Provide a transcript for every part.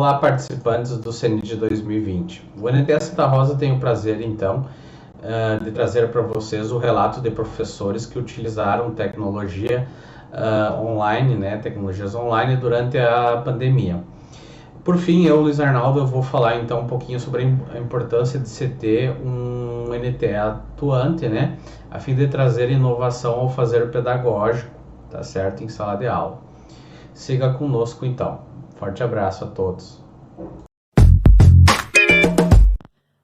Olá, participantes do CENID 2020. O NTE Santa Rosa tem o prazer, então, de trazer para vocês o relato de professores que utilizaram tecnologia online, tecnologias online durante a pandemia. Por fim, eu, Luiz Arnaldo, vou falar então um pouquinho sobre a importância de se ter um NTE atuante, a fim de trazer inovação ao fazer pedagógico, tá certo, em sala de aula. Siga conosco então. Forte abraço a todos.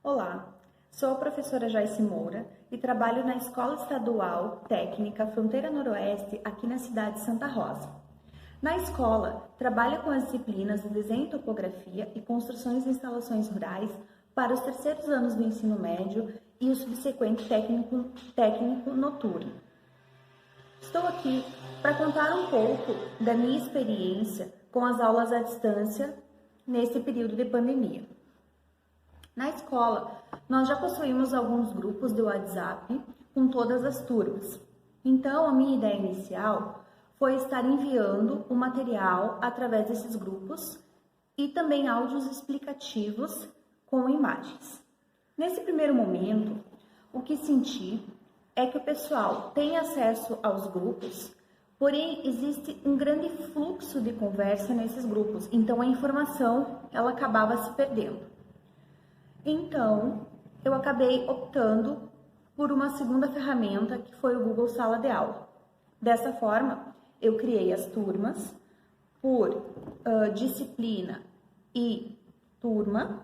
Olá, sou a professora Joyce Moura e trabalho na Escola Estadual Técnica Fronteira Noroeste, aqui na cidade de Santa Rosa. Na escola, trabalho com as disciplinas de desenho e topografia e construções de instalações rurais para os terceiros anos do ensino médio e o subsequente técnico noturno. Estou aqui para contar um pouco da minha experiência com as aulas à distância nesse período de pandemia. Na escola, nós já possuímos alguns grupos de WhatsApp com todas as turmas. Então, a minha ideia inicial foi estar enviando o material através desses grupos e também áudios explicativos com imagens. Nesse primeiro momento, o que senti é que o pessoal tem acesso aos grupos, porém existe um grande fluxo de conversa nesses grupos, então a informação ela acabava se perdendo. Então, eu acabei optando por uma segunda ferramenta que foi o Google Sala de Aula. Dessa forma, eu criei as turmas por disciplina e turma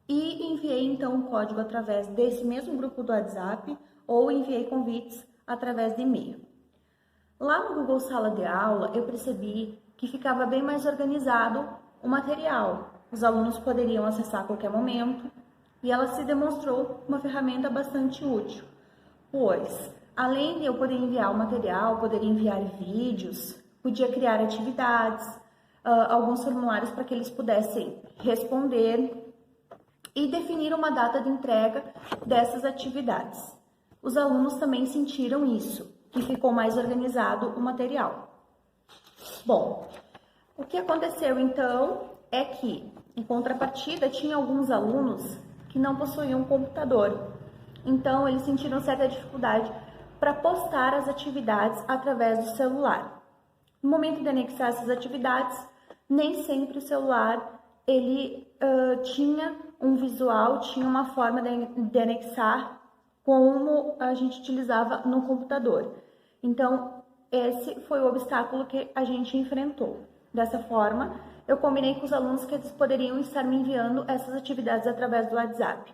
e enviei então o código através desse mesmo grupo do WhatsApp ou enviei convites através de e-mail. Lá no Google Sala de Aula, eu percebi que ficava bem mais organizado o material. Os alunos poderiam acessar a qualquer momento e ela se demonstrou uma ferramenta bastante útil, pois além de eu poder enviar o material, poder enviar vídeos, podia criar atividades, alguns formulários para que eles pudessem responder e definir uma data de entrega dessas atividades. Os alunos também sentiram isso, que ficou mais organizado o material. Bom, o que aconteceu então é que, em contrapartida, tinha alguns alunos que não possuíam computador. Então, eles sentiram certa dificuldade para postar as atividades através do celular. No momento de anexar essas atividades, nem sempre o celular ele tinha um visual, tinha uma forma de anexar como a gente utilizava no computador. Então, esse foi o obstáculo que a gente enfrentou. Dessa forma, eu combinei com os alunos que eles poderiam estar me enviando essas atividades através do WhatsApp.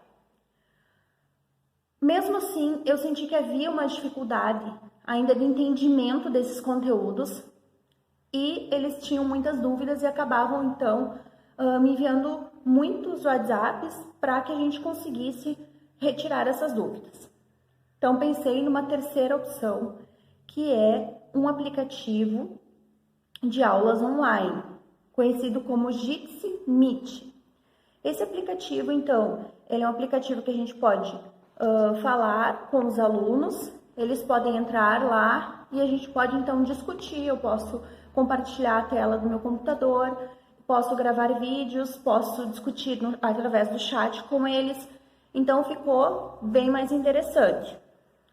Mesmo assim, eu senti que havia uma dificuldade ainda de entendimento desses conteúdos e eles tinham muitas dúvidas e acabavam, então, me enviando muitos WhatsApps para que a gente conseguisse retirar essas dúvidas. Então, pensei numa terceira opção, que é um aplicativo de aulas online, conhecido como Jitsi Meet. Esse aplicativo, então, ele é um aplicativo que a gente pode falar com os alunos, eles podem entrar lá e a gente pode então discutir, eu posso compartilhar a tela do meu computador, posso gravar vídeos, posso discutir através do chat com eles, então ficou bem mais interessante.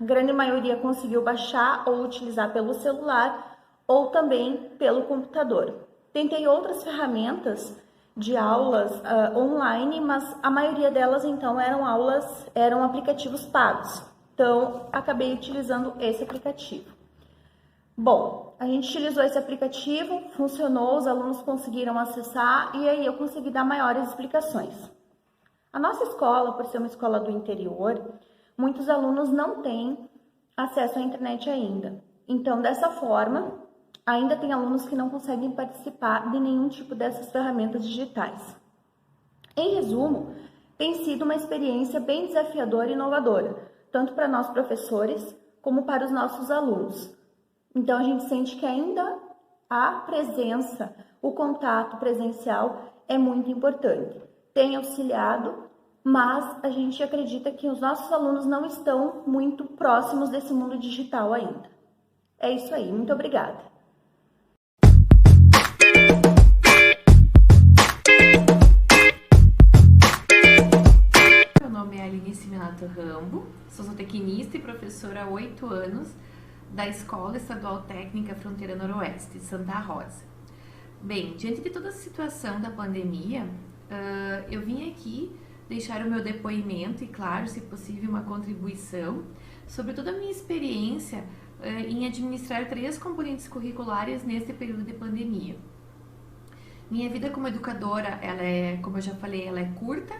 A grande maioria conseguiu baixar ou utilizar pelo celular ou também pelo computador. Tentei outras ferramentas de aulas online, mas a maioria delas então eram aplicativos pagos. Então, acabei utilizando esse aplicativo. Bom, a gente utilizou esse aplicativo, funcionou, os alunos conseguiram acessar e aí eu consegui dar maiores explicações. A nossa escola, por ser uma escola do interior, muitos alunos não têm acesso à internet ainda. Então, dessa forma, ainda tem alunos que não conseguem participar de nenhum tipo dessas ferramentas digitais. Em resumo, tem sido uma experiência bem desafiadora e inovadora, tanto para nós professores como para os nossos alunos. Então, a gente sente que ainda a presença, o contato presencial é muito importante. Tem auxiliado, mas a gente acredita que os nossos alunos não estão muito próximos desse mundo digital ainda. É isso aí, muito obrigada. Sou zootecnista e professora há 8 anos da Escola Estadual Técnica Fronteira Noroeste, de Santa Rosa. Bem, diante de toda a situação da pandemia, eu vim aqui deixar o meu depoimento e, claro, se possível, uma contribuição sobre toda a minha experiência em administrar 3 componentes curriculares neste período de pandemia. Minha vida como educadora, ela é, como eu já falei, ela é curta,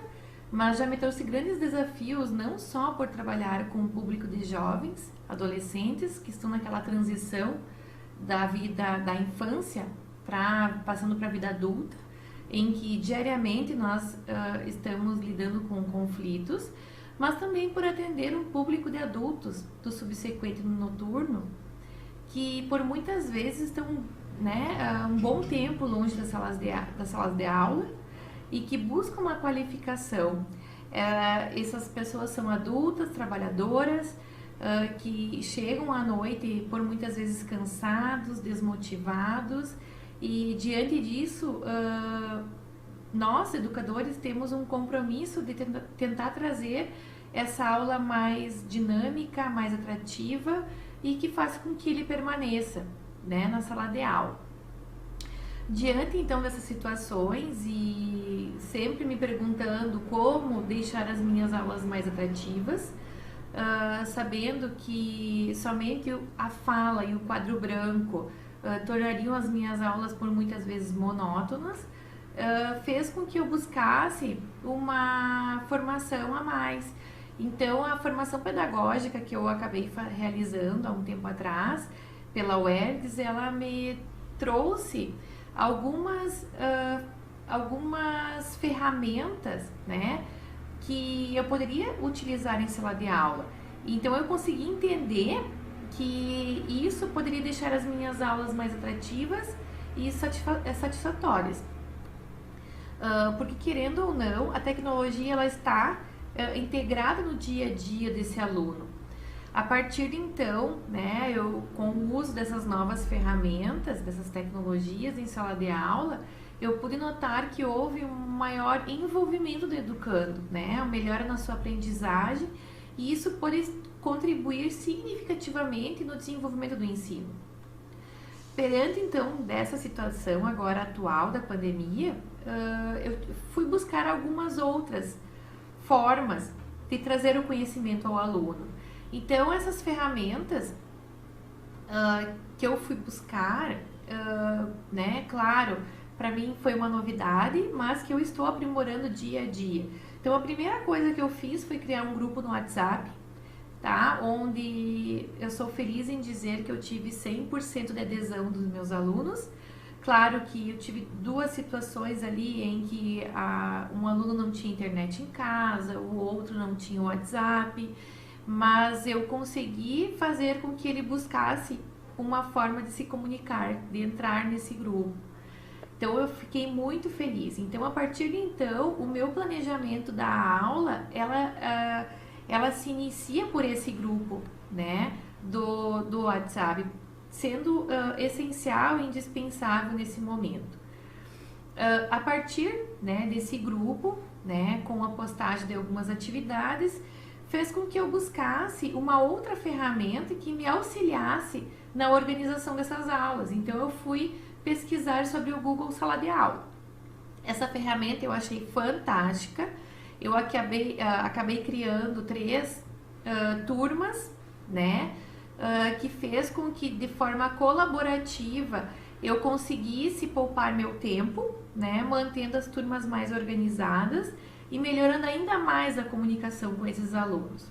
mas já me trouxe grandes desafios, não só por trabalhar com o público de jovens, adolescentes, que estão naquela transição da vida da infância, passando para a vida adulta, em que diariamente nós estamos lidando com conflitos, mas também por atender um público de adultos do subsequente noturno, que por muitas vezes estão um bom tempo longe das salas de aula e que buscam uma qualificação. Essas pessoas são adultas, trabalhadoras, que chegam à noite por muitas vezes cansados, desmotivados, e diante disso, nós, educadores, temos um compromisso de tentar trazer essa aula mais dinâmica, mais atrativa e que faça com que ele permaneça, na sala de aula. Diante então dessas situações e sempre me perguntando como deixar as minhas aulas mais atrativas, sabendo que somente a fala e o quadro branco tornariam as minhas aulas por muitas vezes monótonas, fez com que eu buscasse uma formação a mais. Então, a formação pedagógica que eu acabei realizando há um tempo atrás, pela UERGS, ela me trouxe algumas ferramentas, que eu poderia utilizar em sala de aula. Então, eu consegui entender que isso poderia deixar as minhas aulas mais atrativas e satisfatórias. Porque, querendo ou não, a tecnologia ela está integrada no dia a dia desse aluno. A partir de então, com o uso dessas novas ferramentas, dessas tecnologias em sala de aula, eu pude notar que houve um maior envolvimento do educando, uma melhora na sua aprendizagem, e isso pode contribuir significativamente no desenvolvimento do ensino. Perante então dessa situação agora atual da pandemia, eu fui buscar algumas outras formas de trazer o conhecimento ao aluno. Então, essas ferramentas que eu fui buscar, claro, para mim foi uma novidade, mas que eu estou aprimorando dia a dia. Então, a primeira coisa que eu fiz foi criar um grupo no WhatsApp, onde eu sou feliz em dizer que eu tive 100% de adesão dos meus alunos. Claro que eu tive 2 situações ali em que um aluno não tinha internet em casa, o outro não tinha o WhatsApp, mas eu consegui fazer com que ele buscasse uma forma de se comunicar, de entrar nesse grupo. Então, eu fiquei muito feliz. Então, a partir de então, o meu planejamento da aula, ela se inicia por esse grupo, do WhatsApp, sendo essencial e indispensável nesse momento. A partir desse grupo, com a postagem de algumas atividades, fez com que eu buscasse uma outra ferramenta que me auxiliasse na organização dessas aulas. Então, eu fui pesquisar sobre o Google Sala de Aula. Essa ferramenta eu achei fantástica. Eu acabei criando 3 turmas, que fez com que de forma colaborativa eu conseguisse poupar meu tempo, mantendo as turmas mais organizadas e melhorando ainda mais a comunicação com esses alunos.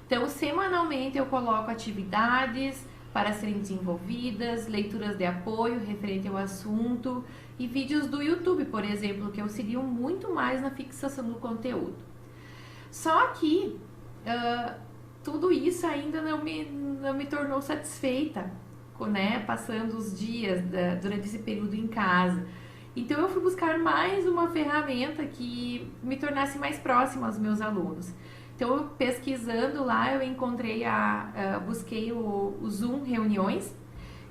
Então, semanalmente eu coloco atividades para serem desenvolvidas, leituras de apoio referente ao assunto e vídeos do YouTube, por exemplo, que auxiliam muito mais na fixação do conteúdo. Só que tudo isso ainda não me tornou satisfeita, passando os dias durante esse período em casa. Então, eu fui buscar mais uma ferramenta que me tornasse mais próxima aos meus alunos. Então, pesquisando lá, eu encontrei busquei o Zoom Reuniões,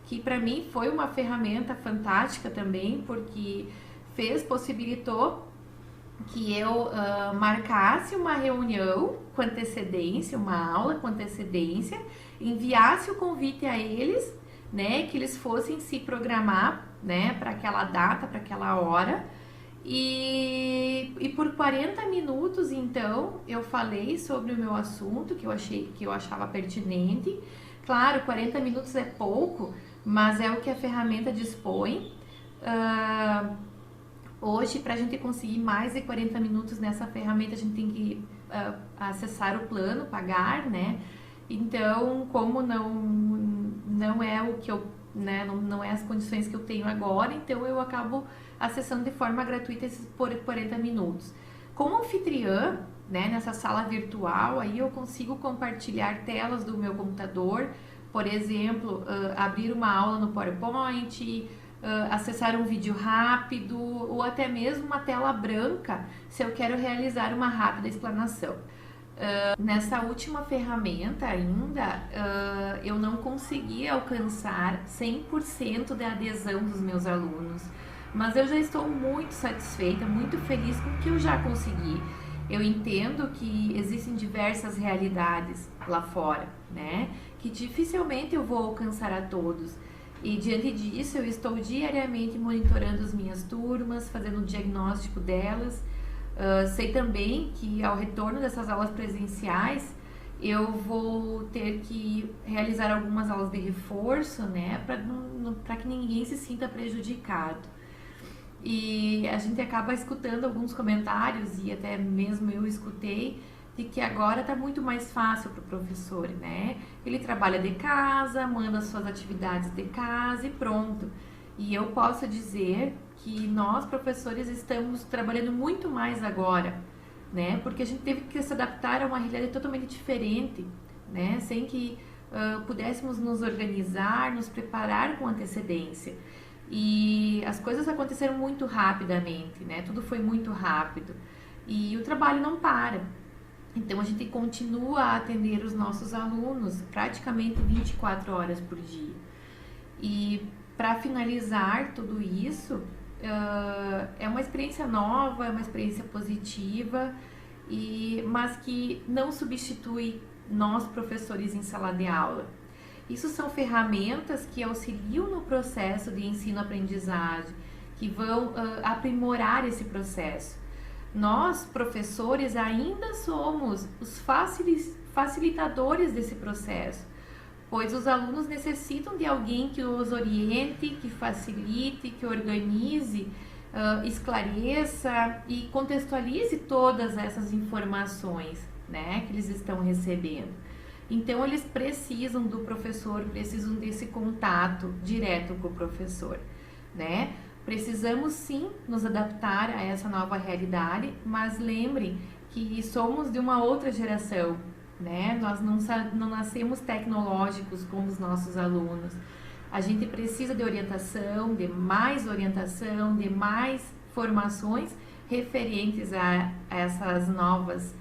que para mim foi uma ferramenta fantástica também, porque possibilitou que eu marcasse uma reunião com antecedência, uma aula com antecedência, enviasse o convite a eles, né, que eles fossem se programar, né, para aquela data, para aquela hora. E por 40 minutos, então, eu falei sobre o meu assunto que eu achava pertinente. Claro, 40 minutos é pouco, mas é o que a ferramenta dispõe. Hoje, para a gente conseguir mais de 40 minutos nessa ferramenta, a gente tem que acessar o plano, pagar, né? Então, como não é o que eu, né, não é as condições que eu tenho agora, então eu acabo acessando de forma gratuita por 40 minutos. Como anfitriã, né, nessa sala virtual, aí eu consigo compartilhar telas do meu computador, por exemplo, abrir uma aula no PowerPoint, acessar um vídeo rápido ou até mesmo uma tela branca se eu quero realizar uma rápida explanação. Nessa última ferramenta ainda, eu não consegui alcançar 100% da adesão dos meus alunos, mas eu já estou muito satisfeita, muito feliz com o que eu já consegui. Eu entendo que existem diversas realidades lá fora, né? Que dificilmente eu vou alcançar a todos. E diante disso, eu estou diariamente monitorando as minhas turmas, fazendo o diagnóstico delas. Sei também que ao retorno dessas aulas presenciais, eu vou ter que realizar algumas aulas de reforço, né, para que ninguém se sinta prejudicado. E a gente acaba escutando alguns comentários, e até mesmo eu escutei, de que agora está muito mais fácil para o professor, né? Ele trabalha de casa, manda suas atividades de casa e pronto. E eu posso dizer que nós, professores, estamos trabalhando muito mais agora, né? Porque a gente teve que se adaptar a uma realidade totalmente diferente, né? Sem que pudéssemos nos organizar, nos preparar com antecedência. E as coisas aconteceram muito rapidamente, né? Tudo foi muito rápido. E o trabalho não para. Então a gente continua a atender os nossos alunos praticamente 24 horas por dia. E para finalizar tudo isso, é uma experiência nova, é uma experiência positiva, mas que não substitui nós professores em sala de aula. Isso são ferramentas que auxiliam no processo de ensino-aprendizagem, que vão aprimorar esse processo. Nós, professores, ainda somos os facilitadores desse processo, pois os alunos necessitam de alguém que os oriente, que facilite, que organize, esclareça e contextualize todas essas informações, né, que eles estão recebendo. Então, eles precisam do professor, precisam desse contato direto com o professor, né? Precisamos sim nos adaptar a essa nova realidade, mas lembrem que somos de uma outra geração, né? Nós não nascemos tecnológicos como os nossos alunos. A gente precisa de orientação, de mais formações referentes a essas novas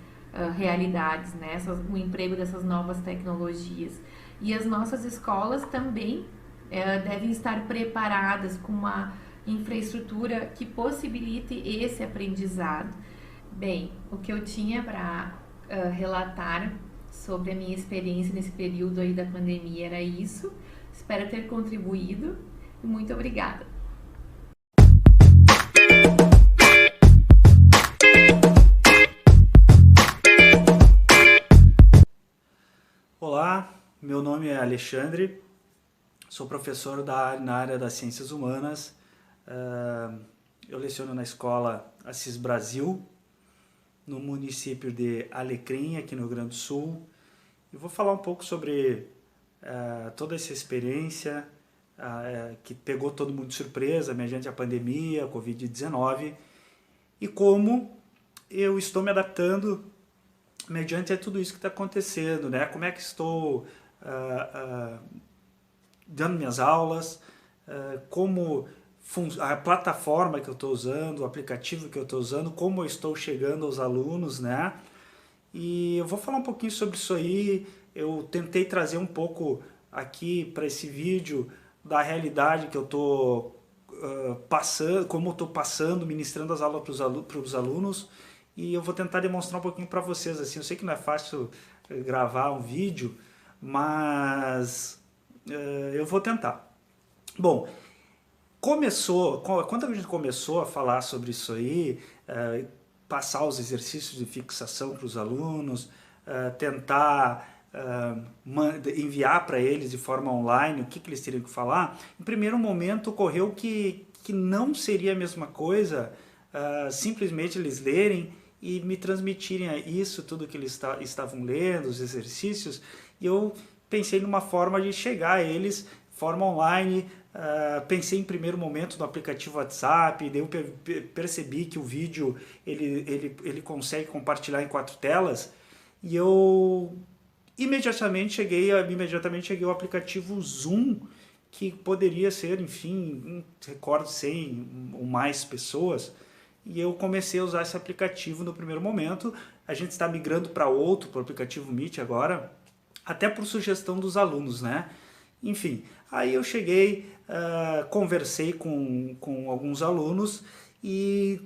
realidades, né? O emprego dessas novas tecnologias. E as nossas escolas também devem estar preparadas com uma infraestrutura que possibilite esse aprendizado. Bem, o que eu tinha para relatar sobre a minha experiência nesse período aí da pandemia era isso. Espero ter contribuído e muito obrigada. Olá, meu nome é Alexandre, sou professor na área das Ciências Humanas. Eu leciono na escola Assis Brasil, no município de Alecrim, aqui no Rio Grande do Sul. E vou falar um pouco sobre toda essa experiência que pegou todo mundo de surpresa, mediante a pandemia, a Covid-19, e como eu estou me adaptando mediante a tudo isso que está acontecendo, né? Como é que estou dando minhas aulas, como a plataforma que eu estou usando, o aplicativo que eu estou usando, como eu estou chegando aos alunos, né? E eu vou falar um pouquinho sobre isso aí. Eu tentei trazer um pouco aqui para esse vídeo da realidade que eu estou como eu estou passando, ministrando as aulas para os alunos, e eu vou tentar demonstrar um pouquinho para vocês. Assim, eu sei que não é fácil gravar um vídeo, mas eu vou tentar. Bom, quando a gente começou a falar sobre isso aí, passar os exercícios de fixação para os alunos, tentar enviar para eles de forma online o que eles teriam que falar, em primeiro momento ocorreu que não seria a mesma coisa simplesmente eles lerem e me transmitirem isso, tudo que eles estavam lendo, os exercícios, e eu pensei numa forma de chegar a eles, forma online. Pensei em primeiro momento no aplicativo WhatsApp, daí eu percebi que o vídeo ele consegue compartilhar em 4 telas, e eu imediatamente cheguei ao aplicativo Zoom, que poderia ser, enfim, recordo 100 ou mais pessoas, e eu comecei a usar esse aplicativo no primeiro momento. A gente está migrando para o aplicativo Meet agora, até por sugestão dos alunos, né? Enfim, aí eu cheguei, conversei com alguns alunos e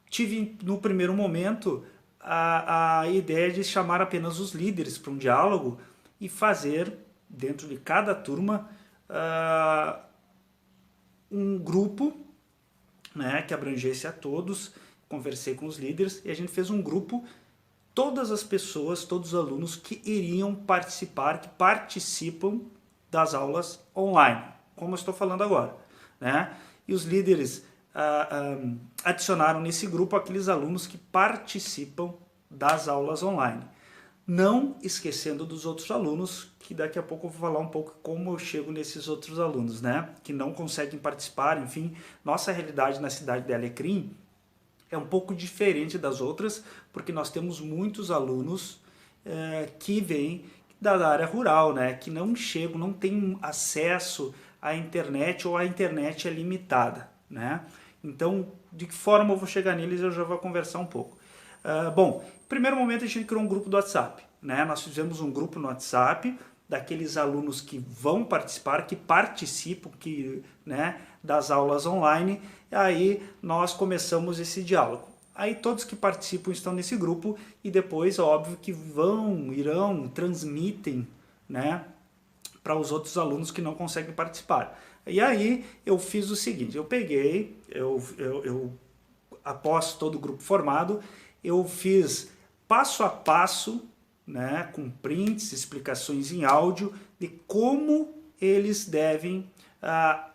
tive no primeiro momento a ideia de chamar apenas os líderes para um diálogo e fazer, dentro de cada turma, um grupo, né, que abrangesse a todos. Conversei com os líderes e a gente fez um grupo, todas as pessoas, todos os alunos que iriam participar, que participam das aulas online, como eu estou falando agora, né? E os líderes adicionaram nesse grupo aqueles alunos que participam das aulas online, não esquecendo dos outros alunos, que daqui a pouco eu vou falar um pouco como eu chego nesses outros alunos, né, que não conseguem participar. Enfim, nossa realidade na cidade de Alecrim é um pouco diferente das outras, porque nós temos muitos alunos que vêm da área rural, né, que não chegam, não têm acesso à internet, ou a internet é limitada, né? Então, de que forma eu vou chegar neles, eu já vou conversar um pouco. Bom, em primeiro momento a gente criou um grupo do WhatsApp, né? Nós fizemos um grupo no WhatsApp daqueles alunos que vão participar, que participam, né, das aulas online, e aí nós começamos esse diálogo. Aí todos que participam estão nesse grupo e depois, óbvio, que transmitem, né, para os outros alunos que não conseguem participar. E aí eu fiz o seguinte, após todo o grupo formado, eu fiz passo a passo, né, com prints, explicações em áudio, de como eles devem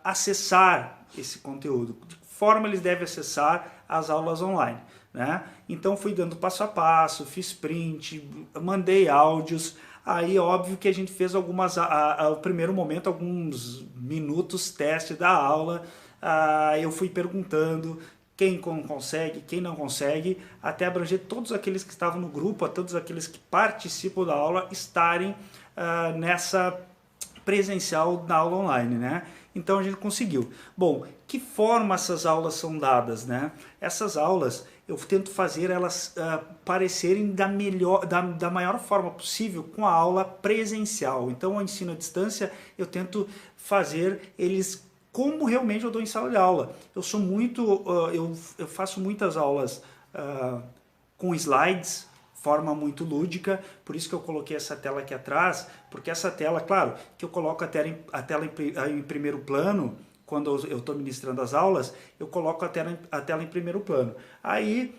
acessar esse conteúdo, de que forma eles devem acessar as aulas online, né? Então fui dando passo a passo, fiz print, mandei áudios. Aí óbvio que a gente fez ao primeiro momento, alguns minutos teste da aula. Eu fui perguntando quem consegue, quem não consegue, até abranger todos aqueles que estavam no grupo, a todos aqueles que participam da aula estarem nessa presencial na aula online, né? Então a gente conseguiu. Bom, que forma essas aulas são dadas, né? Essas aulas eu tento fazer elas parecerem da maior forma possível com a aula presencial. Então o ensino à distância eu tento fazer eles como realmente eu dou em sala de aula. Eu faço muitas aulas com slides, forma muito lúdica, por isso que eu coloquei essa tela aqui atrás, porque essa tela, claro, que eu coloco a tela em primeiro plano, quando eu estou ministrando as aulas, eu coloco a tela em primeiro plano. Aí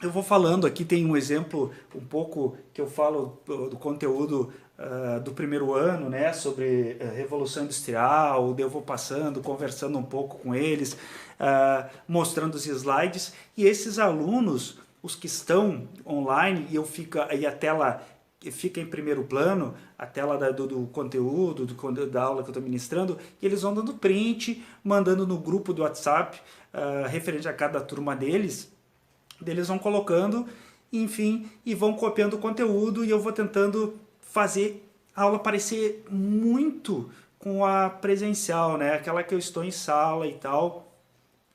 eu vou falando, aqui tem um exemplo um pouco que eu falo do conteúdo do primeiro ano, né, sobre Revolução Industrial, eu vou passando, conversando um pouco com eles, mostrando os slides, e esses alunos, os que estão online, e a tela fica em primeiro plano, a tela do conteúdo, da aula que eu estou ministrando, e eles vão dando print, mandando no grupo do WhatsApp, referente a cada turma deles, eles vão colocando, enfim, e vão copiando o conteúdo, e eu vou tentando fazer a aula parecer muito com a presencial, né? Aquela que eu estou em sala e tal.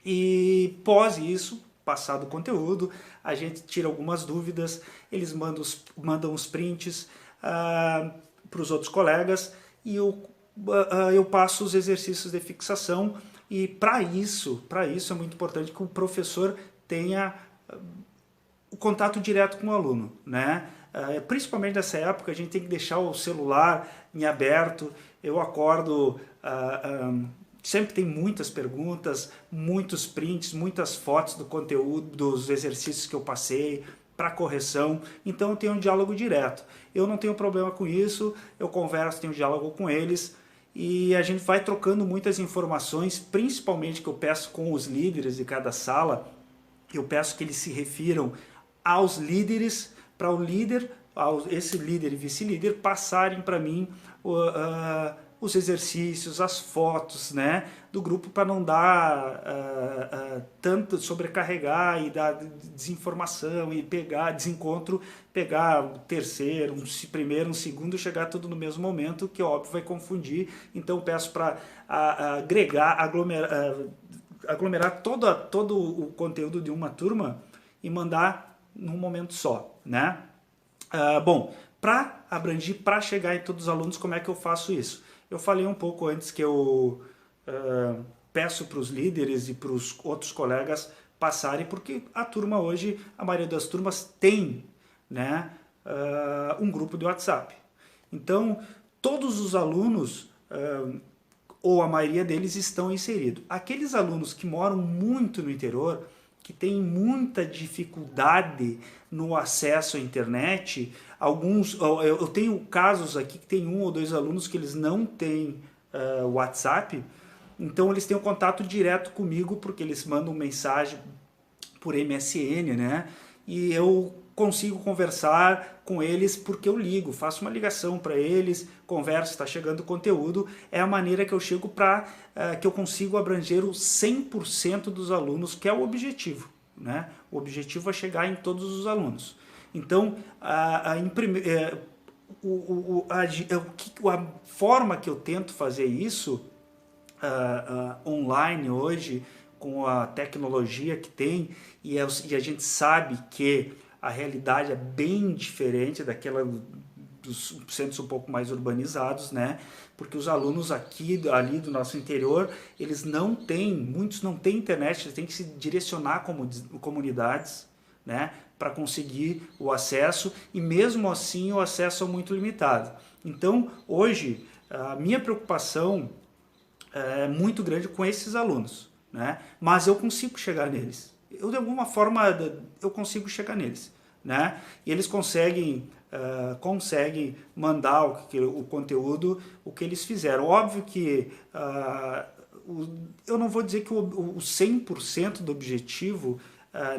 E pós isso, passado o conteúdo, a gente tira algumas dúvidas, eles mandam os prints para os outros colegas, e eu passo os exercícios de fixação, E para isso é muito importante que o professor tenha o contato direto com o aluno, né? Principalmente nessa época, a gente tem que deixar o celular em aberto. Eu acordo, sempre tem muitas perguntas, muitos prints, muitas fotos do conteúdo, dos exercícios que eu passei para correção, então eu tenho um diálogo direto. Eu não tenho problema com isso, eu converso, tenho um diálogo com eles, e a gente vai trocando muitas informações, principalmente que eu peço com os líderes de cada sala. Eu peço que eles se refiram aos líderes, para o líder, esse líder e vice-líder passarem para mim os exercícios, as fotos, né, do grupo, para não dar tanto sobrecarregar e dar desinformação e pegar desencontro, pegar o terceiro, primeiro, um segundo, chegar tudo no mesmo momento, que óbvio vai confundir. Então peço para aglomerar todo o conteúdo de uma turma e mandar num momento só, né? Bom, para abranger, para chegar em todos os alunos, como é que eu faço isso? Eu falei um pouco antes que eu peço para os líderes e para os outros colegas passarem, porque a turma hoje, a maioria das turmas tem, né, um grupo de WhatsApp. Então, todos os alunos, ou a maioria deles, estão inseridos. Aqueles alunos que moram muito no interior, que têm muita dificuldade no acesso à internet, eu tenho casos aqui que tem 1 ou 2 alunos que eles não têm WhatsApp, então eles têm um contato direto comigo, porque eles mandam mensagem por MSN, né? E eu consigo conversar com eles porque eu ligo, faço uma ligação para eles, converso, está chegando conteúdo. É a maneira que eu chego para que eu consigo abranger os 100% dos alunos, que é o objetivo, né? O objetivo é chegar em todos os alunos. Então, a forma que eu tento fazer isso online hoje, com a tecnologia que tem, e a gente sabe que a realidade é bem diferente daquela dos centros um pouco mais urbanizados, né? Porque os alunos ali do nosso interior, muitos não têm internet, eles têm que se direcionar como comunidades, né, para conseguir o acesso, e mesmo assim o acesso é muito limitado. Então, hoje, a minha preocupação é muito grande com esses alunos, né? Mas eu consigo chegar neles. De alguma forma, eu consigo chegar neles, né? E eles conseguem mandar o conteúdo, o que eles fizeram. Óbvio que eu não vou dizer que o 100% do objetivo,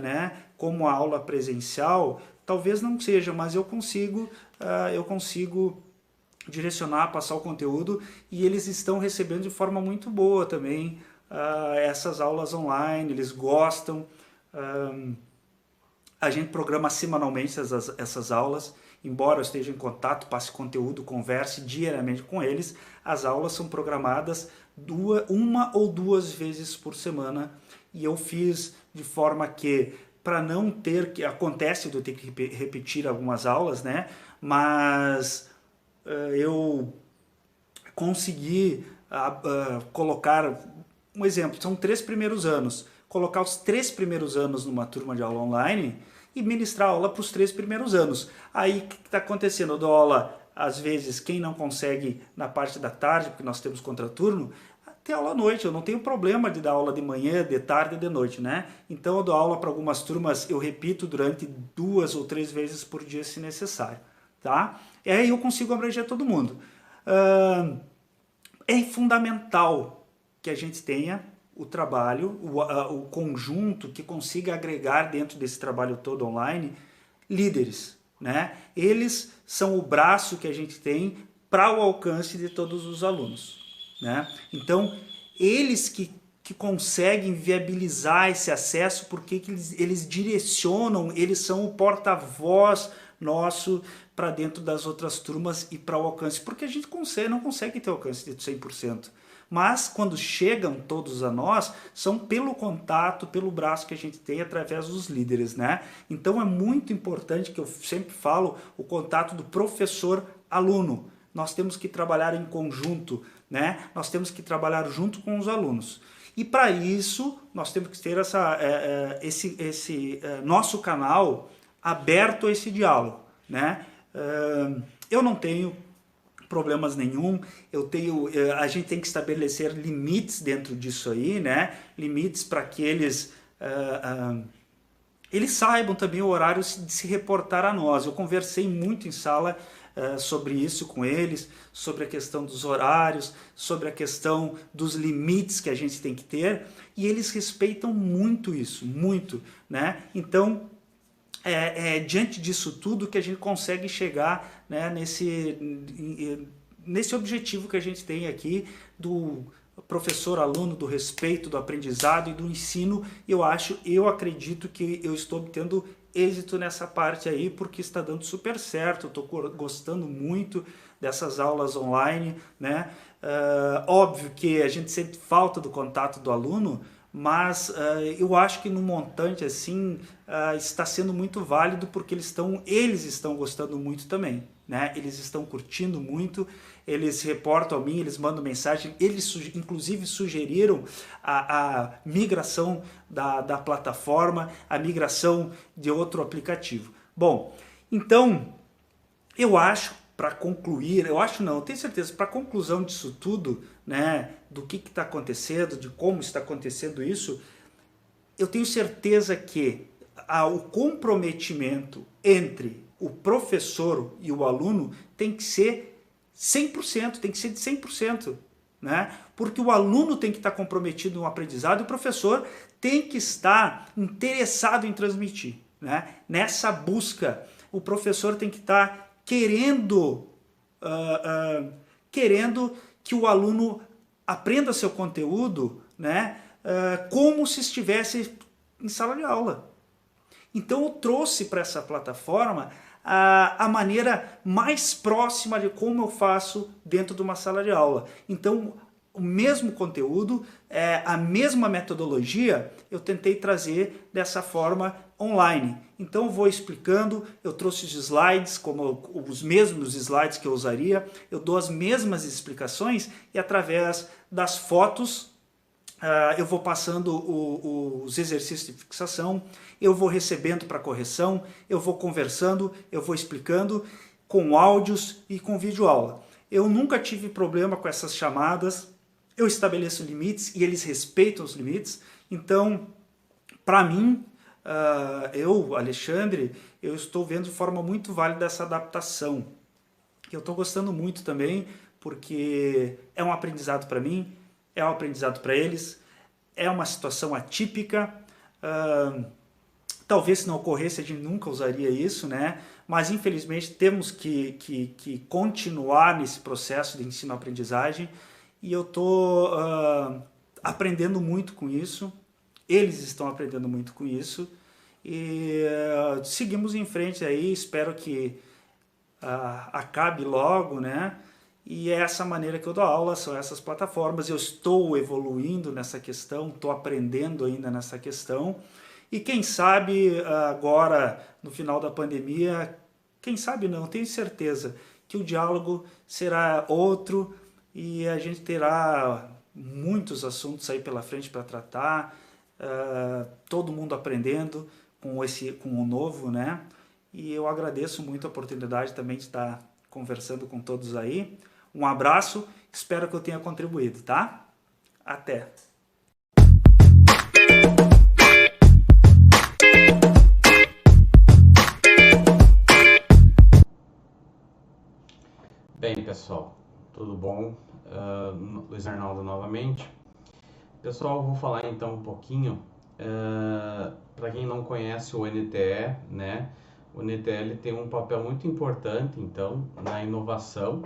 né, como a aula presencial, talvez não seja, mas eu consigo direcionar, passar o conteúdo, e eles estão recebendo de forma muito boa também essas aulas online, eles gostam. A gente programa semanalmente essas aulas, embora eu esteja em contato, passe conteúdo, converse diariamente com eles. As aulas são programadas 1 ou 2 vezes por semana, e eu fiz de forma que, para não ter que... Acontece de eu ter que repetir algumas aulas, né? Mas eu consegui colocar... Um exemplo, são 3 primeiros anos. Colocar os 3 primeiros anos numa turma de aula online e ministrar aula para os 3 primeiros anos. Aí o que está acontecendo? Eu dou aula, às vezes, quem não consegue na parte da tarde, porque nós temos contraturno, tem aula à noite. Eu não tenho problema de dar aula de manhã, de tarde e de noite, né? Então eu dou aula para algumas turmas, eu repito durante 2 ou 3 vezes por dia, se necessário, tá? E aí eu consigo abranger todo mundo. É fundamental que a gente tenha o trabalho, o conjunto que consiga agregar dentro desse trabalho todo online, líderes, né? Eles são o braço que a gente tem para o alcance de todos os alunos, né? Então, eles que conseguem viabilizar esse acesso, porque eles direcionam, eles são o porta-voz nosso para dentro das outras turmas e para o alcance, porque a gente não consegue ter alcance de 100%. Mas quando chegam todos a nós, são pelo contato, pelo braço que a gente tem através dos líderes, né? Então é muito importante, que eu sempre falo, o contato do professor-aluno. Nós temos que trabalhar em conjunto, né? Nós temos que trabalhar junto com os alunos. E para isso, nós temos que ter esse nosso canal aberto a esse diálogo, né? Eu não tenho problemas nenhum, a gente tem que estabelecer limites dentro disso aí, né? Limites para que eles saibam também o horário de se reportar a nós. Eu conversei muito em sala sobre isso com eles, sobre a questão dos horários, sobre a questão dos limites que a gente tem que ter, e eles respeitam muito isso, muito, né? Então, diante disso tudo que a gente consegue chegar, né, nesse objetivo que a gente tem aqui do professor-aluno, do respeito, do aprendizado e do ensino. Eu acredito que eu estou obtendo êxito nessa parte aí, porque está dando super certo, eu estou gostando muito dessas aulas online, né? Óbvio que a gente sente falta do contato do aluno, mas eu acho que no montante assim está sendo muito válido, porque eles estão gostando muito também, né? Eles estão curtindo muito, eles reportam a mim, eles mandam mensagem, eles inclusive sugeriram a migração da plataforma, a migração de outro aplicativo. Bom, então eu acho, para concluir, eu tenho certeza, para conclusão disso tudo, né, do que está acontecendo, de como está acontecendo isso, eu tenho certeza que o comprometimento entre o professor e o aluno tem que ser 100%, tem que ser de 100%, né? Porque o aluno tem que estar comprometido no aprendizado e o professor tem que estar interessado em transmitir, né? Nessa busca, o professor tem que estar querendo que o aluno aprenda seu conteúdo, né, como se estivesse em sala de aula. Então eu trouxe para essa plataforma a maneira mais próxima de como eu faço dentro de uma sala de aula. Então o mesmo conteúdo, a mesma metodologia, eu tentei trazer dessa forma online. Então eu vou explicando, eu trouxe os slides, como os mesmos slides que eu usaria, eu dou as mesmas explicações e através das fotos eu vou passando os exercícios de fixação, eu vou recebendo para correção, eu vou conversando, eu vou explicando com áudios e com videoaula. Eu nunca tive problema com essas chamadas, eu estabeleço limites e eles respeitam os limites. Então, para mim, Alexandre, eu estou vendo de forma muito válida essa adaptação. Eu estou gostando muito também, porque é um aprendizado para mim, é um aprendizado para eles, é uma situação atípica. Talvez se não ocorresse a gente nunca usaria isso, né? Mas infelizmente temos que continuar nesse processo de ensino-aprendizagem, e eu estou aprendendo muito com isso, eles estão aprendendo muito com isso, e seguimos em frente aí, espero que acabe logo, né? E é essa maneira que eu dou aula, são essas plataformas. Eu estou evoluindo nessa questão, estou aprendendo ainda nessa questão. E quem sabe agora, no final da pandemia, quem sabe não, tenho certeza que o diálogo será outro e a gente terá muitos assuntos aí pela frente para tratar, todo mundo aprendendo com o novo, né? E eu agradeço muito a oportunidade também de estar conversando com todos aí. Um abraço, espero que eu tenha contribuído, tá? Até! Bem, pessoal, tudo bom? Luiz Arnaldo novamente. Pessoal, vou falar então um pouquinho, para quem não conhece o NTE, né? O NTE tem um papel muito importante, então, na inovação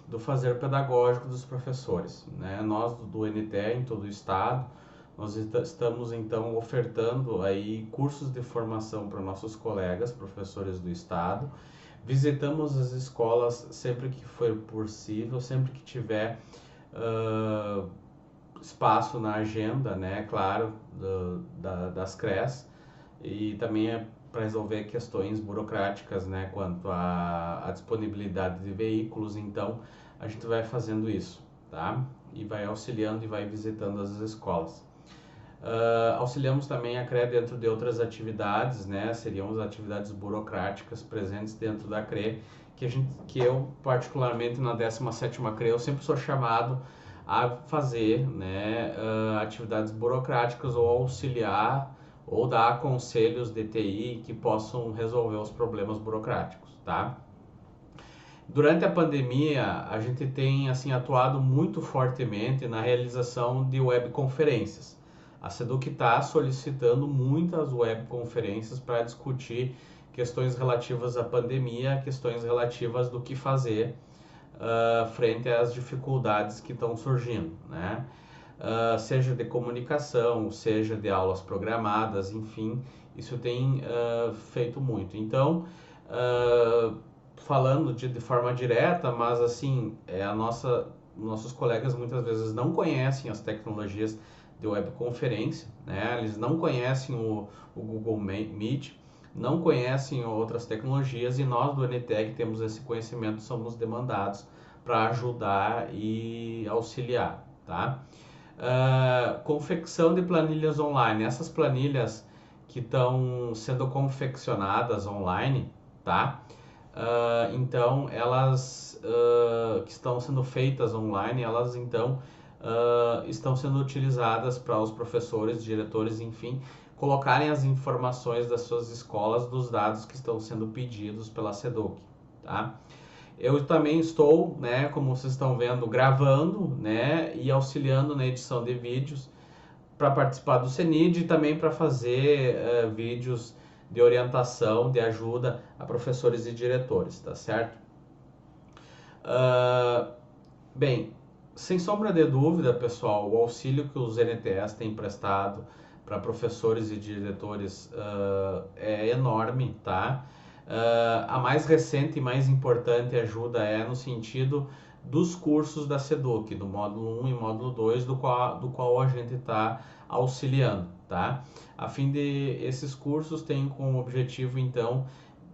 do fazer pedagógico dos professores, né? Nós do NTE, em todo o estado, nós estamos, então, ofertando aí cursos de formação para nossos colegas, professores do estado. Visitamos as escolas sempre que for possível, sempre que tiver espaço na agenda, né? Claro, das CREs, e também para resolver questões burocráticas, né, quanto à disponibilidade de veículos. Então a gente vai fazendo isso, tá? E vai auxiliando e vai visitando as escolas. Auxiliamos também a CRE dentro de outras atividades, né? Seriam as atividades burocráticas presentes dentro da CRE, que eu, particularmente na 17ª CRE, eu sempre sou chamado a fazer, né, atividades burocráticas ou auxiliar ou dar conselhos de TI que possam resolver os problemas burocráticos, tá? Durante a pandemia, a gente tem assim atuado muito fortemente na realização de webconferências. A SEDUC está solicitando muitas webconferências para discutir questões relativas à pandemia, questões relativas do que fazer frente às dificuldades que estão surgindo, né? Seja de comunicação, seja de aulas programadas, enfim, isso tem feito muito. Então, falando de forma direta, mas assim, nossos colegas muitas vezes não conhecem as tecnologias de webconferência, né? Eles não conhecem o Google Meet, não conhecem outras tecnologias, e nós do NTEC temos esse conhecimento, somos demandados para ajudar e auxiliar, tá? Confecção de planilhas online. Essas planilhas que estão sendo confeccionadas online, tá? Então, elas que estão sendo feitas online, elas então estão sendo utilizadas para os professores, diretores, enfim, colocarem as informações das suas escolas, dos dados que estão sendo pedidos pela SEDUC, tá? Eu também estou, né, como vocês estão vendo, gravando, né, e auxiliando na edição de vídeos para participar do CENID e também para fazer vídeos de orientação, de ajuda a professores e diretores, tá certo? Bem, sem sombra de dúvida, pessoal, o auxílio que os NTS têm prestado para professores e diretores é enorme, tá? A mais recente e mais importante ajuda é no sentido dos cursos da SEDUC, do módulo 1 e módulo 2, do qual a gente está auxiliando, tá? A fim de esses cursos têm como objetivo, então,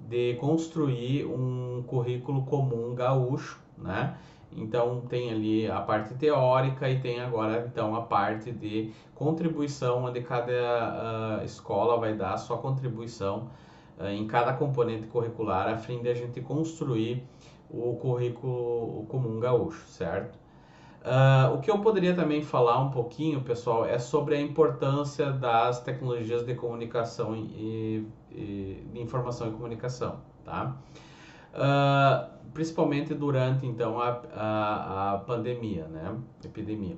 de construir um currículo comum gaúcho, né? Então tem ali a parte teórica e tem agora então a parte de contribuição, onde cada escola vai dar a sua contribuição em cada componente curricular, a fim de a gente construir o currículo comum gaúcho, certo? O que eu poderia também falar um pouquinho, pessoal, é sobre a importância das tecnologias de comunicação e de informação e comunicação, tá? Principalmente durante então a pandemia, né? Epidemia.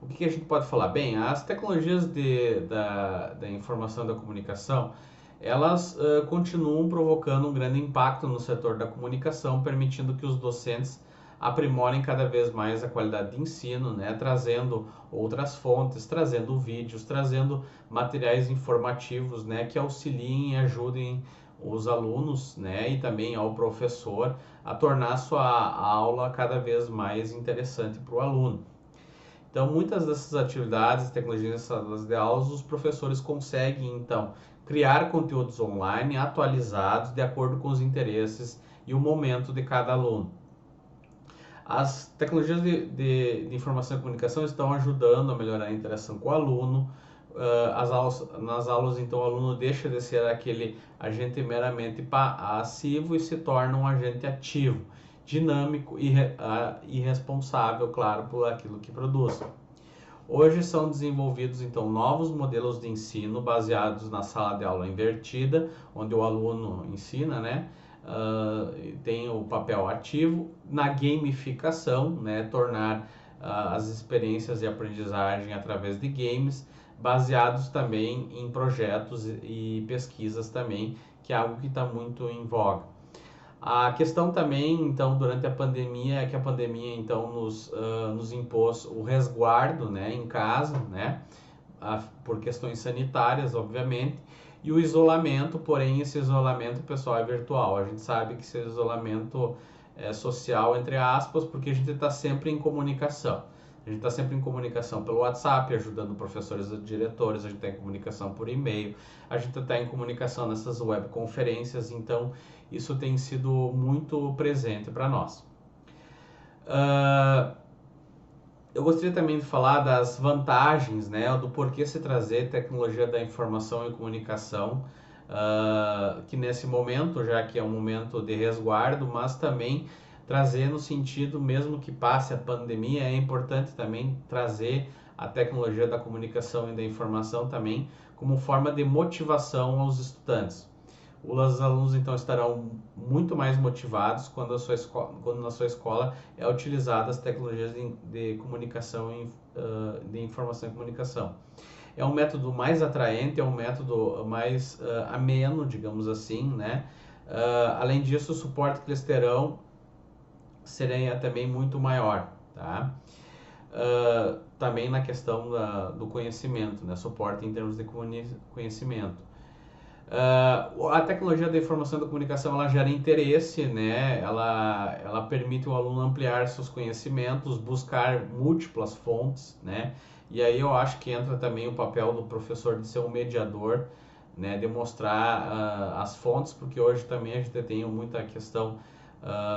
O que a gente pode falar? Bem, as tecnologias da informação e da comunicação, elas continuam provocando um grande impacto no setor da comunicação, permitindo que os docentes aprimorem cada vez mais a qualidade de ensino, né? Trazendo outras fontes, trazendo vídeos, trazendo materiais informativos, né? Que auxiliem e ajudem os alunos, né? E também ao professor a tornar sua aula cada vez mais interessante para o aluno. Então, muitas dessas atividades, tecnologias em salas de aulas, os professores conseguem, então, criar conteúdos online atualizados de acordo com os interesses e o momento de cada aluno. As tecnologias de informação e comunicação estão ajudando a melhorar a interação com o aluno. Nas aulas, então, o aluno deixa de ser aquele agente meramente passivo e se torna um agente ativo, dinâmico e responsável, claro, por aquilo que produz. Hoje são desenvolvidos, então, novos modelos de ensino baseados na sala de aula invertida, onde o aluno ensina, né? Tem o papel ativo, na gamificação, né? Tornar as experiências de aprendizagem através de games, baseados também em projetos e pesquisas também, que é algo que está muito em voga. A questão também, então, durante a pandemia, é que a pandemia, então, nos impôs o resguardo, né, em casa, né, por questões sanitárias, obviamente, e o isolamento, porém, esse isolamento, pessoal, é virtual. A gente sabe que esse isolamento é social, entre aspas, porque a gente está sempre em comunicação. A gente está sempre em comunicação pelo WhatsApp, ajudando professores e diretores, a gente está em comunicação por e-mail, a gente está em comunicação nessas webconferências, então isso tem sido muito presente para nós. Eu gostaria também de falar das vantagens, né, do porquê se trazer tecnologia da informação e comunicação, que nesse momento, já que é um momento de resguardo, mas também trazer no sentido, mesmo que passe a pandemia, é importante também trazer a tecnologia da comunicação e da informação também como forma de motivação aos estudantes. Os alunos então estarão muito mais motivados quando na sua escola é utilizada as tecnologias de comunicação, de informação e comunicação. É um método mais atraente, é um método mais ameno, digamos assim, né? Além disso, o suporte que eles terão será também muito maior, tá? Também na questão do conhecimento, né? Suporte em termos de conhecimento. A tecnologia da informação e da comunicação, ela gera interesse, né? Ela permite o aluno ampliar seus conhecimentos, buscar múltiplas fontes, né? E aí eu acho que entra também o papel do professor de ser um mediador, né? Demonstrar as fontes, porque hoje também a gente tem muita questão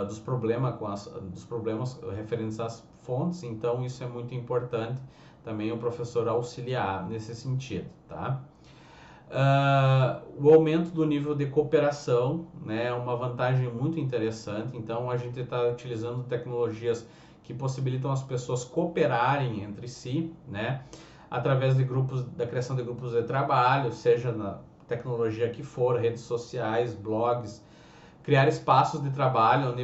dos problemas referentes às fontes, então isso é muito importante também o professor auxiliar nesse sentido, tá? O aumento do nível de cooperação, né, é uma vantagem muito interessante. Então a gente está utilizando tecnologias que possibilitam as pessoas cooperarem entre si, né, através de da criação de grupos de trabalho, seja na tecnologia que for, redes sociais, blogs, criar espaços de trabalho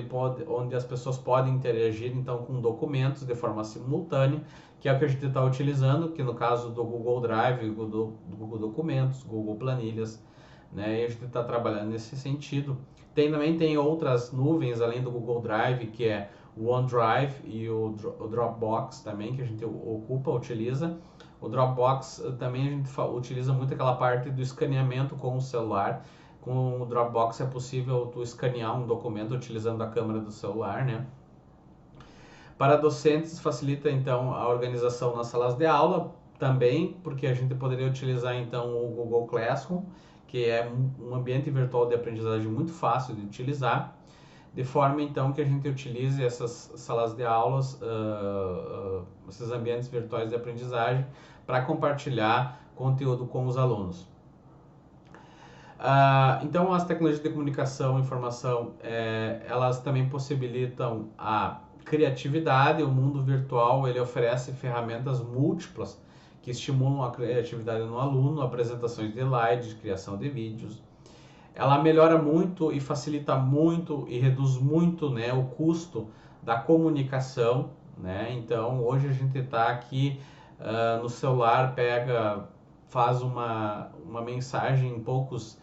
onde as pessoas podem interagir então com documentos de forma simultânea, que é o que a gente está utilizando, que no caso do Google Drive, do Google Documentos, Google Planilhas, né? E a gente está trabalhando nesse sentido. Também tem outras nuvens além do Google Drive, que é o OneDrive e o Dropbox também, que a gente utiliza. O Dropbox também a gente utiliza muito aquela parte do escaneamento com o celular. Com o Dropbox é possível tu escanear um documento utilizando a câmera do celular, né? Para docentes facilita então a organização nas salas de aula também, porque a gente poderia utilizar então o Google Classroom, que é um ambiente virtual de aprendizagem muito fácil de utilizar, de forma então que a gente utilize essas salas de aulas, esses ambientes virtuais de aprendizagem, para compartilhar conteúdo com os alunos. Então as tecnologias de comunicação e informação, elas também possibilitam a criatividade. O mundo virtual ele oferece ferramentas múltiplas que estimulam a criatividade no aluno, apresentações de slides, criação de vídeos. Ela melhora muito e facilita muito e reduz muito, né, o custo da comunicação, né? Então hoje a gente está aqui no celular, faz uma mensagem em poucos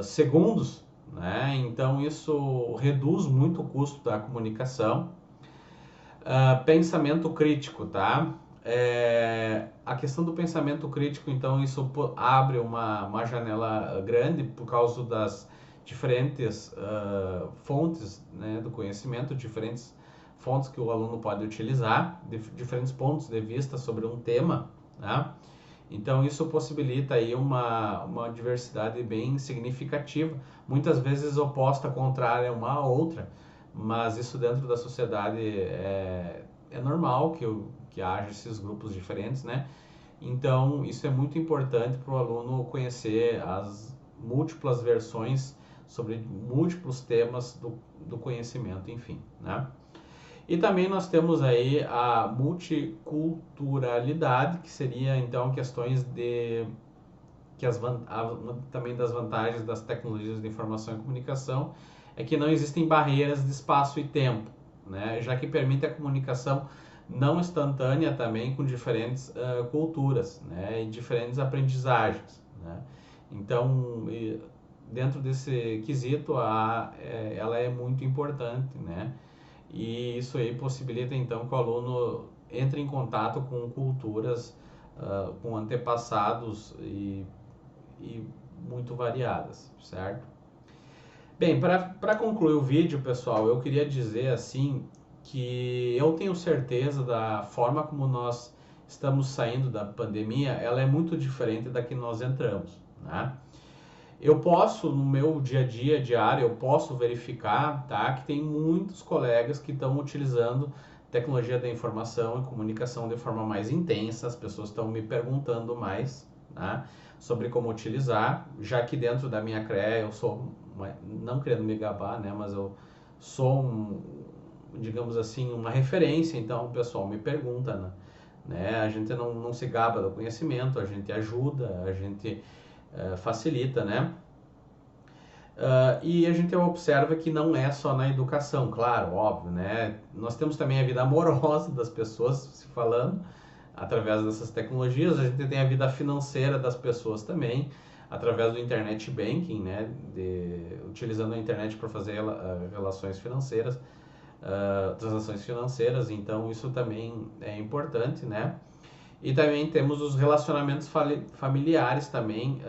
segundos, né? Então isso reduz muito o custo da comunicação. Pensamento crítico, tá? A questão do pensamento crítico, então isso abre uma janela grande por causa das diferentes fontes, né, do conhecimento, diferentes fontes que o aluno pode utilizar, diferentes pontos de vista sobre um tema, tá? Então isso possibilita aí uma diversidade bem significativa, muitas vezes oposta, contrária uma à outra, mas isso dentro da sociedade é normal que haja esses grupos diferentes, né? Então isso é muito importante para o aluno conhecer as múltiplas versões sobre múltiplos temas do conhecimento, enfim, né? E também nós temos aí a multiculturalidade, que seria então questões também das vantagens das tecnologias de informação e comunicação, é que não existem barreiras de espaço e tempo, né? Já que permite a comunicação não instantânea também com diferentes culturas, né? E diferentes aprendizagens, né? Então, dentro desse quesito, ela é muito importante, né? E isso aí possibilita então que o aluno entre em contato com culturas, com antepassados e muito variadas, certo? Bem, para concluir o vídeo, pessoal, eu queria dizer assim que eu tenho certeza da forma como nós estamos saindo da pandemia, ela é muito diferente da que nós entramos, né? Eu posso, no meu dia a dia diário, eu posso verificar, tá, que tem muitos colegas que estão utilizando tecnologia da informação e comunicação de forma mais intensa. As pessoas estão me perguntando mais, tá, sobre como utilizar, já que dentro da minha CREA eu sou, não querendo me gabar, né, mas eu sou digamos assim, uma referência. Então o pessoal me pergunta, né? A gente não se gaba do conhecimento, a gente ajuda, a gente facilita, né? E a gente observa que não é só na educação, claro, óbvio, né? Nós temos também a vida amorosa das pessoas se falando através dessas tecnologias. A gente tem a vida financeira das pessoas também, através do internet banking, né? Utilizando a internet para fazer relações financeiras, transações financeiras. Então isso também é importante, né? E também temos os relacionamentos familiares também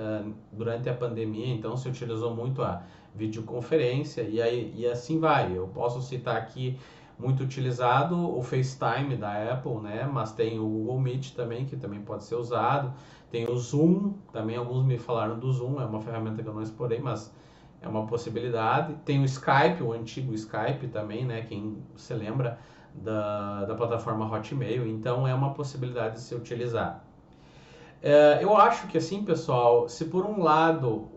durante a pandemia. Então se utilizou muito a videoconferência e assim vai. Eu posso citar aqui muito utilizado o FaceTime da Apple, né? Mas tem o Google Meet também, que também pode ser usado. Tem o Zoom, também alguns me falaram do Zoom, é uma ferramenta que eu não explorei, mas é uma possibilidade. Tem o Skype, o antigo Skype também, né? Quem se lembra da plataforma Hotmail. Então é uma possibilidade de se utilizar. Eu acho que assim, pessoal, se por um lado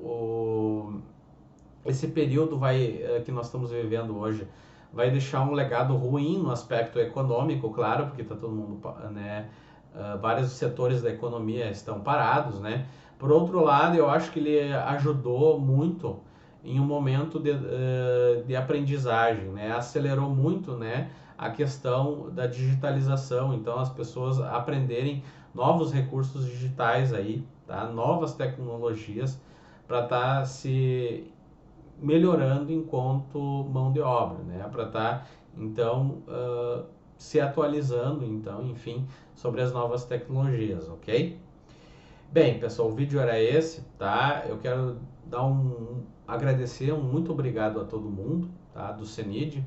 esse período que nós estamos vivendo hoje vai deixar um legado ruim no aspecto econômico, claro, porque está todo mundo, né, vários setores da economia estão parados, né? Por outro lado, eu acho que ele ajudou muito em um momento de aprendizagem, né? Acelerou muito, né, a questão da digitalização. Então as pessoas aprenderem novos recursos digitais aí, tá? Novas tecnologias para estar se melhorando enquanto mão de obra, né? Para estar então se atualizando, então, enfim, sobre as novas tecnologias, ok? Bem, pessoal, o vídeo era esse, tá? Eu quero agradecer, muito obrigado a todo mundo, tá? Do CENID.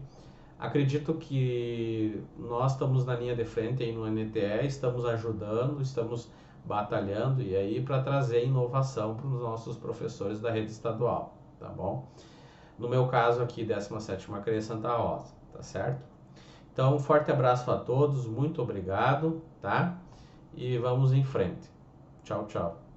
Acredito que nós estamos na linha de frente aí no NTE, estamos ajudando, estamos batalhando e aí para trazer inovação para os nossos professores da rede estadual, tá bom? No meu caso aqui, 17ª CREA Santa Rosa, tá certo? Então, um forte abraço a todos, muito obrigado, tá? E vamos em frente. Tchau, tchau.